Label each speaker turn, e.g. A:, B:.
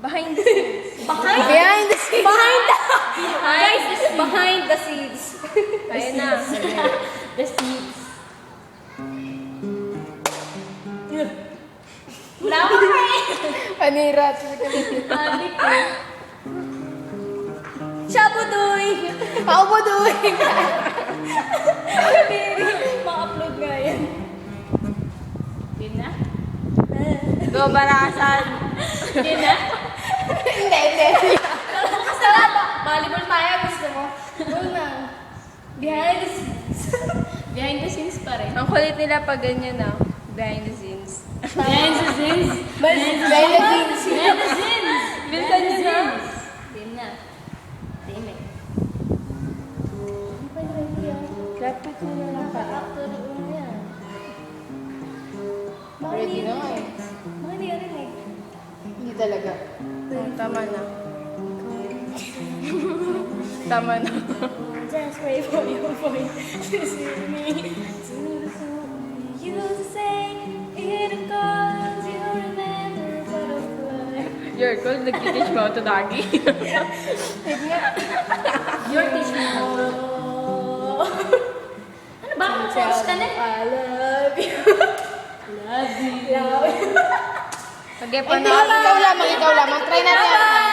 A: Behind the scenes.
B: Behind the scenes.
A: Guys, behind the scenes. Ayun na.
C: The seeds.
A: Wala ko eh.
B: Panira.
C: Sabi ko.
A: Shabudoy.
B: Ako po doon.
A: Ma-upload nga yan.
C: Yun na?
A: Go, barasan.
C: Yun na?
B: Hindi.
A: Volleyball tayo, gusto mo? Go na. Behind the scenes.
C: Behind the scenes pa rin.
A: Ang kulit nila pag ganyan na. Behind the scenes.
C: Behind the scenes.
B: Behind the scenes.
C: Behind the scenes.
A: Bilisan niyo na.
C: Yun na. Dime.
A: Dapat mo na lang para.
C: Actor mo yan.
B: Ready na nga eh.
A: Mga narinig.
B: Hindi talaga.
A: Tama na. Tama na. Just pray for your voice to see me. You say it cause you remember butterfly. You're cool. Nag-teach mo ito dagi.
C: Your teach me. Ano ba? Coach ka na?
A: I love you.
C: Love you.
A: Love you. Okay,
B: Hindi, ikaw lamang. Try natin.